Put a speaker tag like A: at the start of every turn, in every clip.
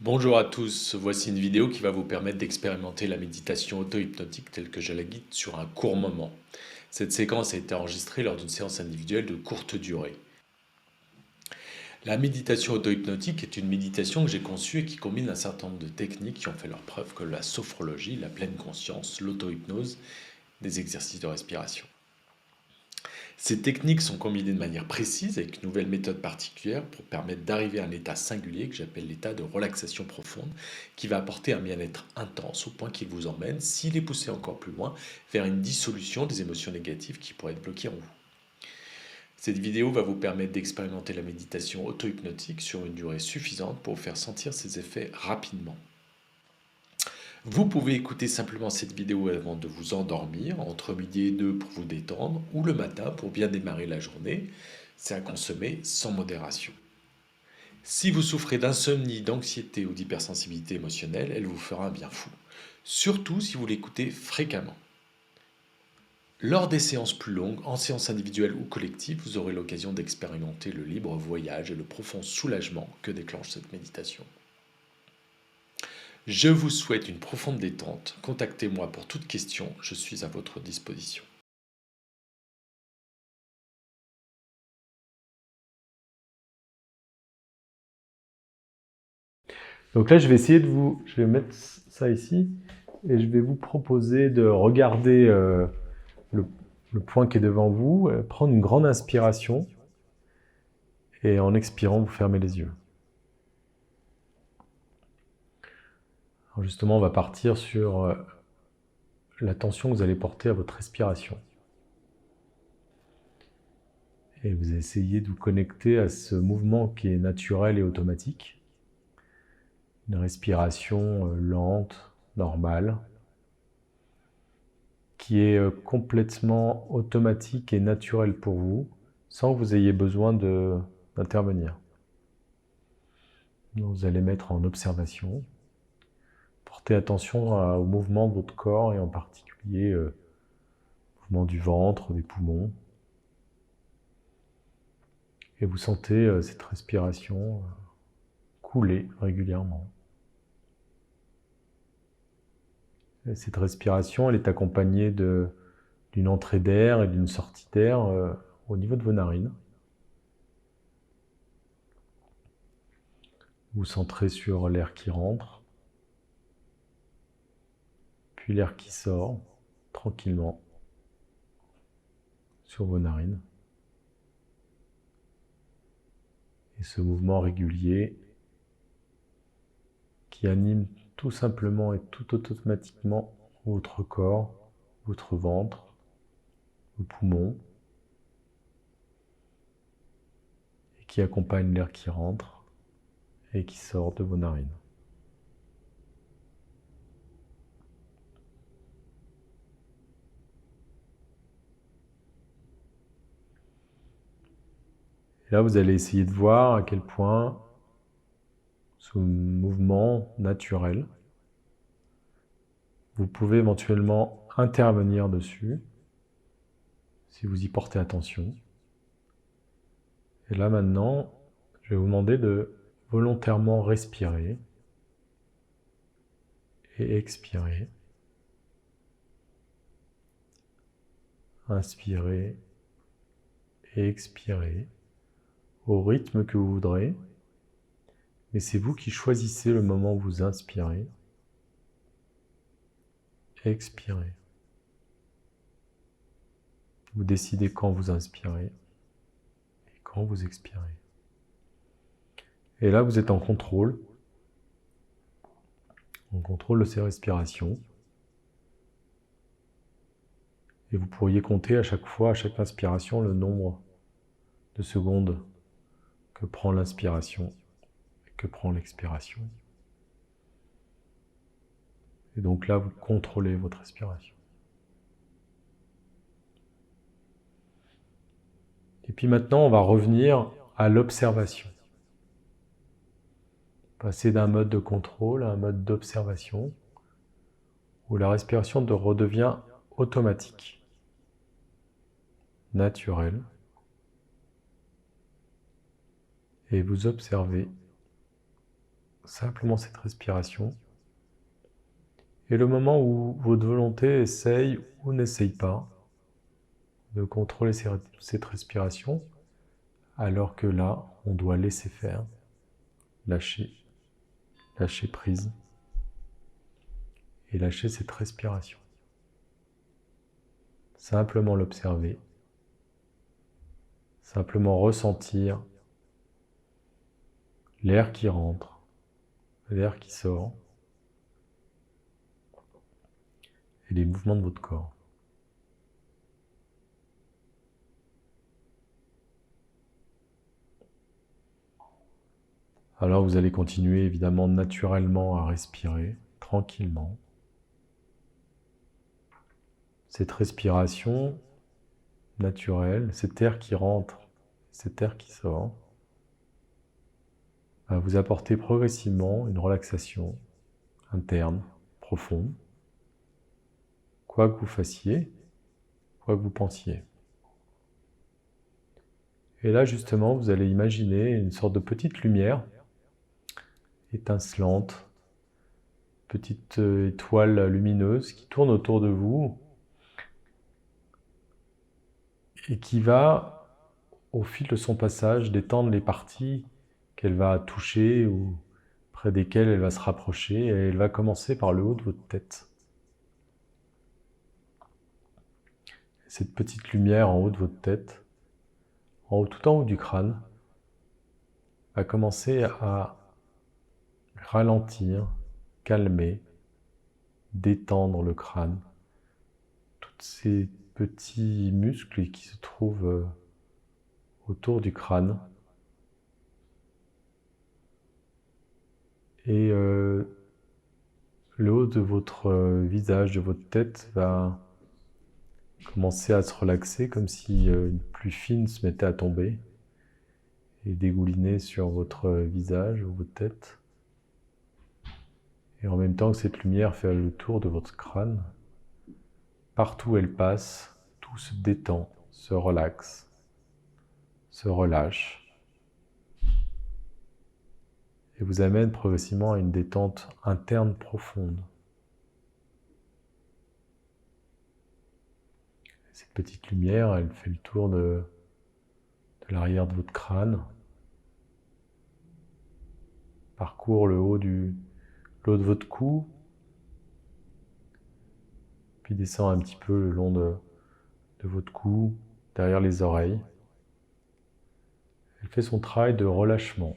A: Bonjour à tous, voici une vidéo qui va vous permettre d'expérimenter la méditation auto-hypnotique telle que je la guide sur un court moment. Cette séquence a été enregistrée lors d'une séance individuelle de courte durée. La méditation auto-hypnotique est une méditation que j'ai conçue et qui combine un certain nombre de techniques qui ont fait leur preuve, comme la sophrologie, la pleine conscience, l'auto-hypnose, des exercices de respiration. Ces techniques sont combinées de manière précise avec une nouvelle méthode particulière pour permettre d'arriver à un état singulier que j'appelle l'état de relaxation profonde, qui va apporter un bien-être intense au point qu'il vous emmène, s'il est poussé encore plus loin, vers une dissolution des émotions négatives qui pourraient être bloquées en vous. Cette vidéo va vous permettre d'expérimenter la méditation auto-hypnotique sur une durée suffisante pour vous faire sentir ses effets rapidement. Vous pouvez écouter simplement cette vidéo avant de vous endormir, entre midi et 2 pour vous détendre, ou le matin pour bien démarrer la journée. C'est à consommer sans modération. Si vous souffrez d'insomnie, d'anxiété ou d'hypersensibilité émotionnelle, elle vous fera un bien fou. Surtout si vous l'écoutez fréquemment. Lors des séances plus longues, en séance individuelle ou collective, vous aurez l'occasion d'expérimenter le libre voyage et le profond soulagement que déclenche cette méditation. Je vous souhaite une profonde détente. Contactez-moi pour toute question, je suis à votre disposition.
B: Donc là, je vais mettre ça ici et je vais vous proposer de regarder le, le point qui est devant vous, prendre une grande inspiration et en expirant, vous fermez les yeux. Alors justement, on va partir sur l'attention que vous allez porter à votre respiration. Et vous essayez de vous connecter à ce mouvement qui est naturel et automatique. Une respiration lente, normale, qui est complètement automatique et naturelle pour vous, sans que vous ayez besoin d'intervenir. Vous allez mettre en observation. Portez attention au mouvement de votre corps et en particulier le mouvement du ventre, des poumons. Et vous sentez cette respiration couler régulièrement. Et cette respiration, elle est accompagnée d'une entrée d'air et d'une sortie d'air au niveau de vos narines. Vous centrez sur l'air qui rentre, puis l'air qui sort tranquillement sur vos narines. Et ce mouvement régulier qui anime tout simplement et tout automatiquement votre corps, votre ventre, vos poumons, et qui accompagne l'air qui rentre et qui sort de vos narines. Et là, vous allez essayer de voir à quel point ce mouvement naturel, vous pouvez éventuellement intervenir dessus si vous y portez attention. Et là maintenant, je vais vous demander de volontairement respirer et expirer. Inspirez et expirez au rythme que vous voudrez. Mais c'est vous qui choisissez le moment où vous inspirez. Expirez. Vous décidez quand vous inspirez et quand vous expirez. Et là, vous êtes en contrôle de ces respirations. Et vous pourriez compter à chaque fois, à chaque inspiration, le nombre de secondes que prend l'inspiration et que prend l'expiration. Et donc là, vous contrôlez votre respiration. Et puis maintenant, on va revenir à l'observation. Passer d'un mode de contrôle à un mode d'observation, où la respiration redevient automatique, naturelle, et vous observez simplement cette respiration. Et le moment où votre volonté essaye ou n'essaye pas de contrôler cette respiration, alors que là, on doit laisser faire, lâcher prise et lâcher cette respiration. Simplement l'observer, simplement ressentir l'air qui rentre, l'air qui sort et les mouvements de votre corps. Alors vous allez continuer évidemment naturellement à respirer, tranquillement. Cette respiration naturelle, cet air qui rentre, cet air qui sort, va vous apporter progressivement une relaxation interne, profonde, quoi que vous fassiez, quoi que vous pensiez. Et là justement, vous allez imaginer une sorte de petite lumière étincelante, petite étoile lumineuse qui tourne autour de vous et qui va, au fil de son passage, détendre les parties qu'elle va toucher ou près desquelles elle va se rapprocher, et elle va commencer par le haut de votre tête. Cette petite lumière en haut de votre tête, tout en haut du crâne, va commencer à ralentir, calmer, détendre le crâne. Tous ces petits muscles qui se trouvent autour du crâne. Et le haut de votre visage, de votre tête, va commencer à se relaxer comme si une pluie fine se mettait à tomber et dégouliner sur votre visage ou votre tête. Et en même temps que cette lumière fait le tour de votre crâne, partout où elle passe, tout se détend, se relaxe, se relâche et vous amène progressivement à une détente interne profonde. Cette petite lumière, elle fait le tour de l'arrière de votre crâne, parcourt le haut de votre cou, puis descend un petit peu le long de votre cou, derrière les oreilles. Elle fait son travail de relâchement,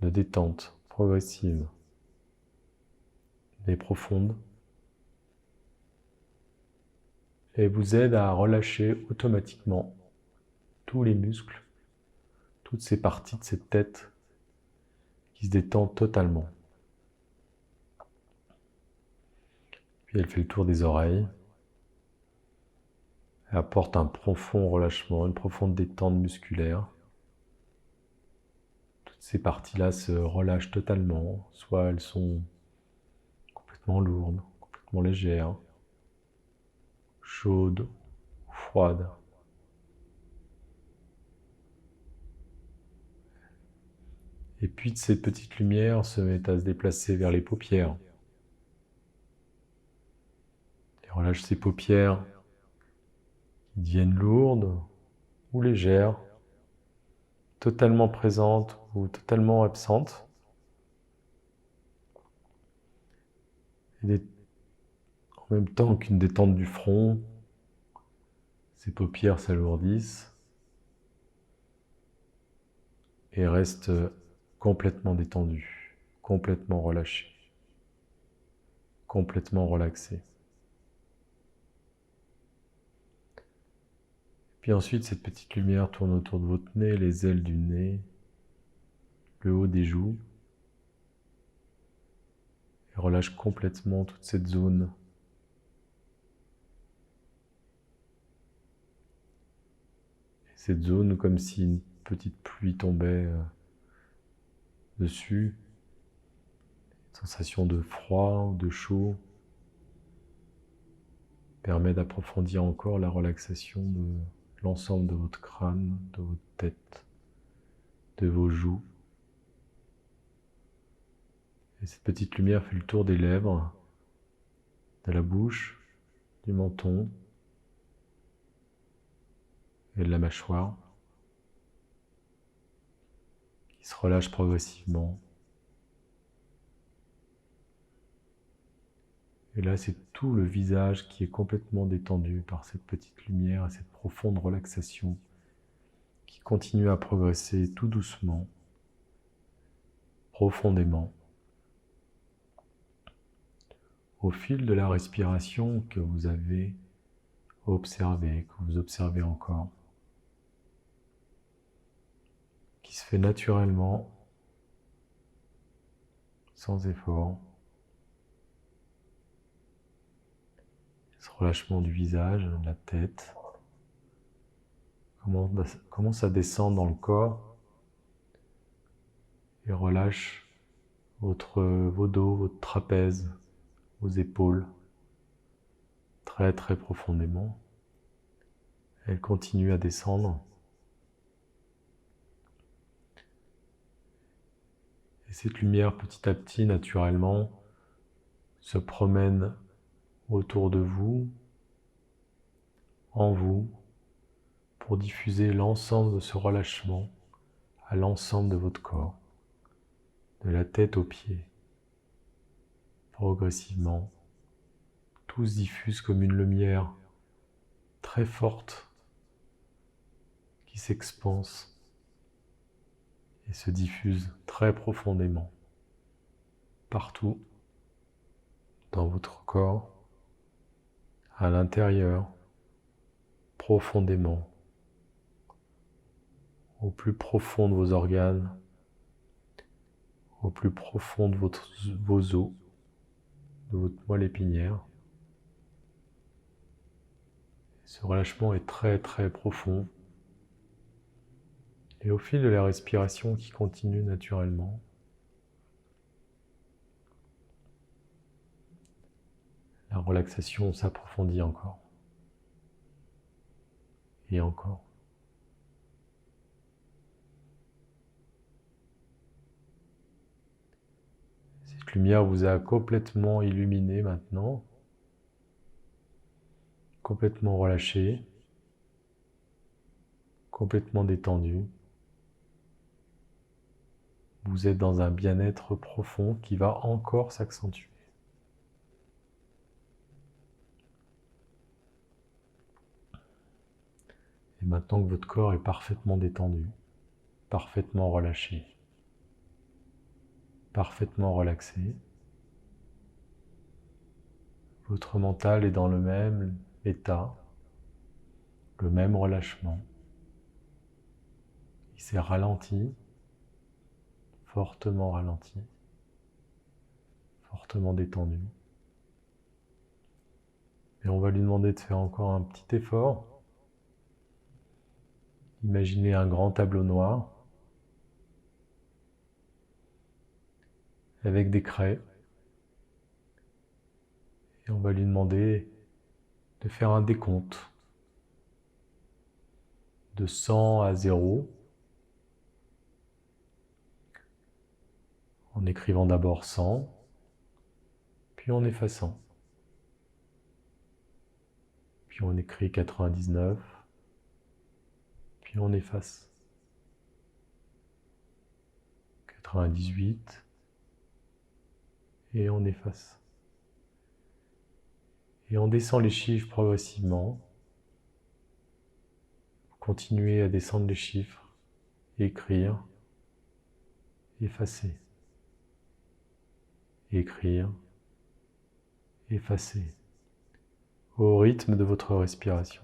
B: de détente progressive, mais profonde, et vous aide à relâcher automatiquement tous les muscles, toutes ces parties de cette tête qui se détendent totalement. Puis elle fait le tour des oreilles, elle apporte un profond relâchement, une profonde détente musculaire. Toutes ces parties-là se relâchent totalement, soit elles sont complètement lourdes, complètement légères, chaudes ou froides. Et puis cette petite lumière se met à se déplacer vers les paupières. Elle relâche ces paupières qui deviennent lourdes ou légères, totalement présentes ou totalement absentes. Et en même temps qu'une détente du front, ces paupières s'alourdissent et restent complètement détendues, complètement relâchées, complètement relaxées. Puis ensuite, cette petite lumière tourne autour de votre nez, les ailes du nez, le haut des joues, et relâche complètement toute cette zone. Et cette zone comme si une petite pluie tombait dessus, une sensation de froid ou de chaud, permet d'approfondir encore la relaxation de l'ensemble de votre crâne, de votre tête, de vos joues. Et cette petite lumière fait le tour des lèvres, de la bouche, du menton et de la mâchoire, qui se relâche progressivement. Et là, c'est tout le visage qui est complètement détendu par cette petite lumière et cette profonde relaxation qui continue à progresser tout doucement, profondément, au fil de la respiration que vous avez observée, que vous observez encore, qui se fait naturellement, sans effort. Ce relâchement du visage, de la tête, commence à descendre dans le corps et relâche vos dos, votre trapèze, vos épaules, très très profondément. Elle continue à descendre. Et cette lumière, petit à petit, naturellement, se promène autour de vous, en vous, pour diffuser l'ensemble de ce relâchement à l'ensemble de votre corps, de la tête aux pieds. Progressivement, tout se diffuse comme une lumière très forte qui s'expanse et se diffuse très profondément partout dans votre corps, à l'intérieur, profondément, au plus profond de vos organes, au plus profond de vos os, de votre moelle épinière. Ce relâchement est très très profond. Et au fil de la respiration qui continue naturellement, la relaxation s'approfondit encore. Et encore. Cette lumière vous a complètement illuminé maintenant, complètement relâché, complètement détendu. Vous êtes dans un bien-être profond qui va encore s'accentuer. Et maintenant que votre corps est parfaitement détendu, parfaitement relâché, parfaitement relaxé, votre mental est dans le même état, le même relâchement. Il s'est ralenti, fortement détendu. Et on va lui demander de faire encore un petit effort. Imaginez un grand tableau noir avec des craies. Et on va lui demander de faire un décompte de 100 à 0, en écrivant d'abord 100, puis en effaçant. Puis on écrit 99, puis on efface. 98, et on efface. Et on descend les chiffres progressivement. Continuez à descendre les chiffres, écrire, effacer. Écrire, effacer, au rythme de votre respiration.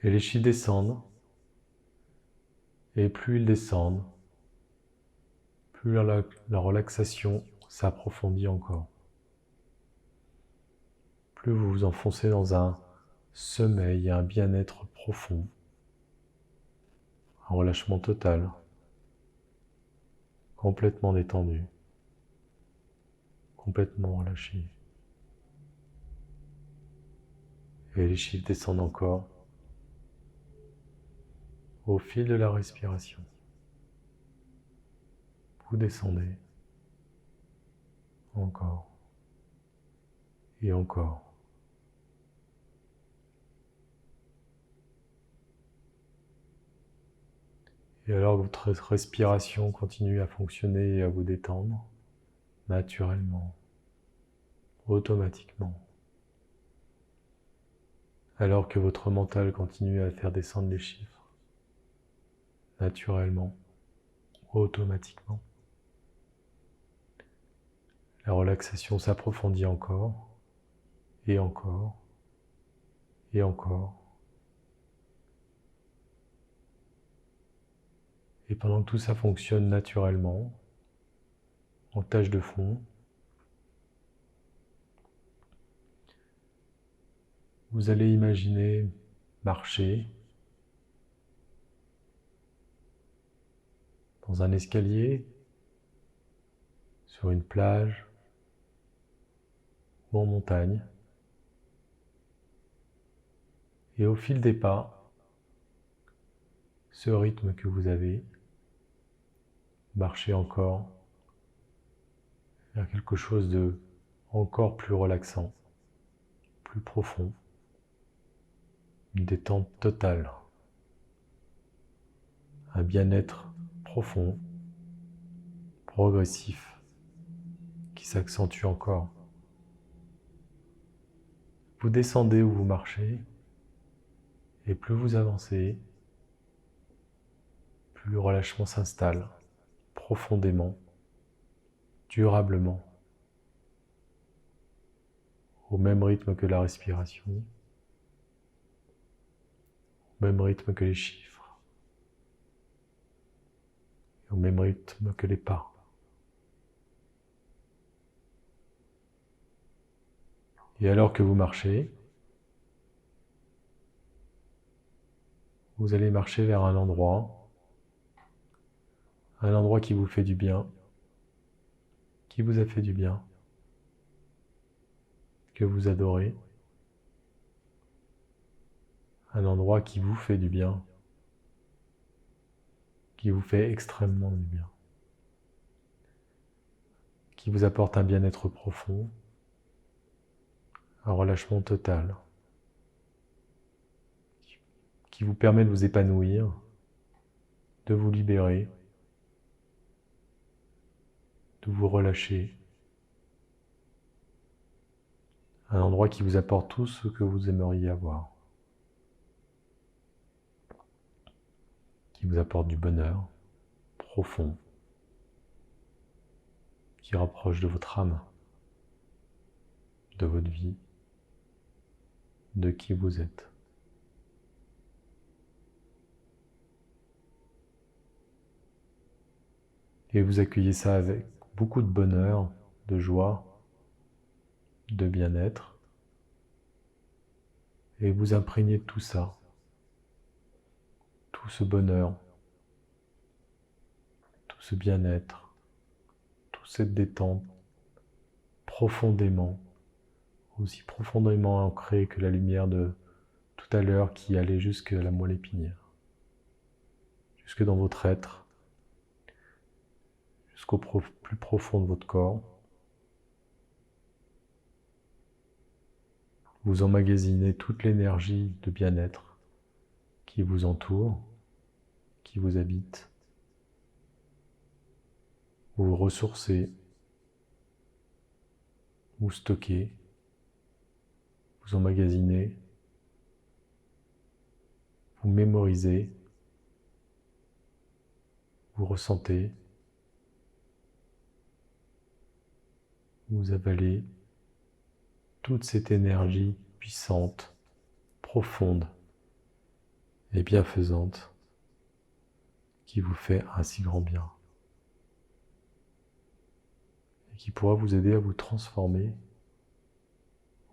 B: Et les chiffres descendent, et plus ils descendent, plus la relaxation s'approfondit encore. Plus vous vous enfoncez dans un sommeil et un bien-être profond, un relâchement total, complètement détendu, complètement relâché. Et les chiffres descendent encore au fil de la respiration. Vous descendez. Encore. Et encore. Et alors votre respiration continue à fonctionner et à vous détendre, naturellement, automatiquement. Alors que votre mental continue à faire descendre les chiffres, naturellement, automatiquement. La relaxation s'approfondit encore, et encore, et encore. Et pendant que tout ça fonctionne naturellement, en tâche de fond, vous allez imaginer marcher dans un escalier, sur une plage ou en montagne. Et au fil des pas, ce rythme que vous avez, marchez encore vers quelque chose de encore plus relaxant, plus profond, une détente totale, un bien-être profond, progressif, qui s'accentue encore. Vous descendez où vous marchez, et plus vous avancez, plus le relâchement s'installe profondément, durablement, au même rythme que la respiration, au même rythme que les chiffres, et au même rythme que les pas. Et alors que vous marchez, vous allez marcher vers un endroit qui vous fait du bien, qui vous a fait du bien, que vous adorez, un endroit qui vous fait du bien, qui vous fait extrêmement du bien, qui vous apporte un bien-être profond, un relâchement total, qui vous permet de vous épanouir, de vous libérer, de vous relâcher. Un endroit qui vous apporte tout ce que vous aimeriez avoir, qui vous apporte du bonheur profond, qui rapproche de votre âme, de votre vie, de qui vous êtes. Et vous accueillez ça avec beaucoup de bonheur, de joie, de bien-être, et vous imprégnez de tout ça, tout ce bonheur, tout ce bien-être, toute cette détente, profondément, aussi profondément ancrée que la lumière de tout à l'heure qui allait jusqu'à la moelle épinière, jusque dans votre être, jusqu'au plus profond de votre corps. Vous emmagasinez toute l'énergie de bien-être qui vous entoure, qui vous habite. Vous vous ressourcez, vous stockez, vous emmagasinez, vous mémorisez, vous ressentez, vous avalez toute cette énergie puissante, profonde et bienfaisante qui vous fait un si grand bien et qui pourra vous aider à vous transformer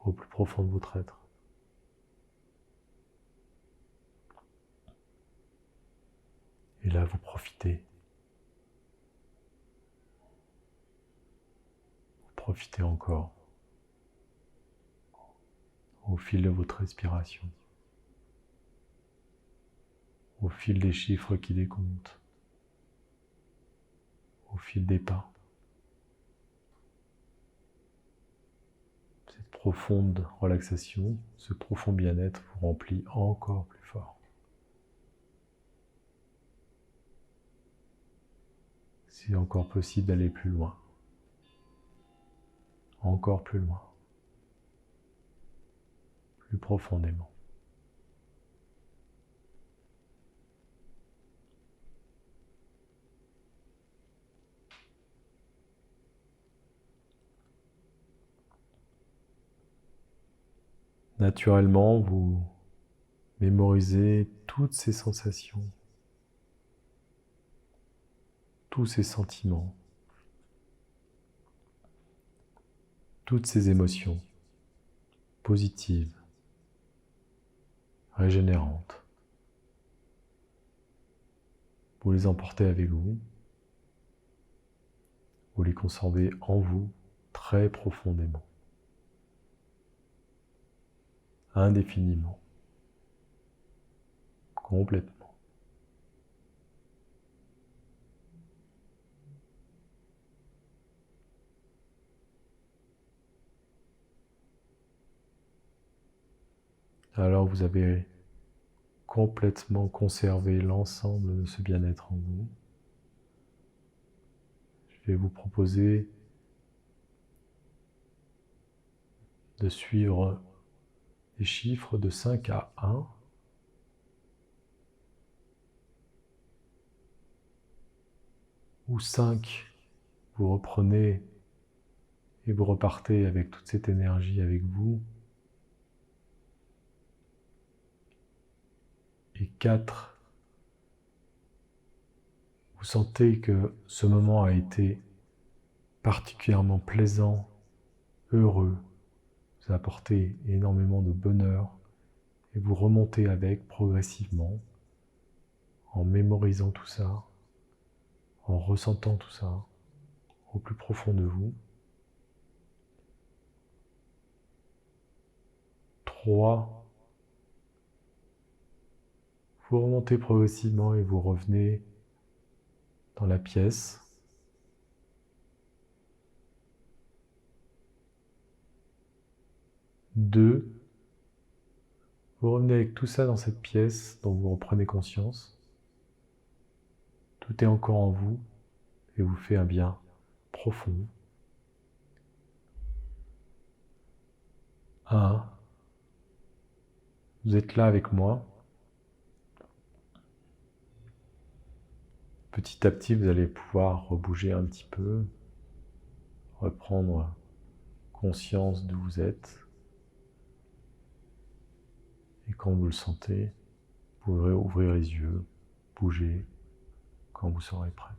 B: au plus profond de votre être. Et là, vous profitez. Vous profitez encore au fil de votre respiration, au fil des chiffres qui décomptent, au fil des pas. Cette profonde relaxation, ce profond bien-être vous remplit encore plus fort. C'est encore possible d'aller plus loin. Encore plus loin. Plus profondément. Naturellement, vous mémorisez toutes ces sensations, tous ces sentiments, toutes ces émotions positives, régénérantes. Vous les emportez avec vous, vous les conservez en vous très profondément, indéfiniment, complètement. Alors vous avez complètement conservé l'ensemble de ce bien-être en vous. Je vais vous proposer de suivre les chiffres de 5 à 1. Où 5, vous reprenez et vous repartez avec toute cette énergie avec vous. Et 4, vous sentez que ce moment a été particulièrement plaisant, heureux, vous a apporté énormément de bonheur et vous remontez avec progressivement en mémorisant tout ça, en ressentant tout ça au plus profond de vous. 3, vous remontez progressivement et vous revenez dans la pièce. 2, vous revenez avec tout ça dans cette pièce dont vous reprenez conscience. Tout est encore en vous et vous fait un bien profond. 1, vous êtes là avec moi. Petit à petit, vous allez pouvoir rebouger un petit peu, reprendre conscience d'où vous êtes. Et quand vous le sentez, vous pourrez ouvrir les yeux, bouger quand vous serez prêt.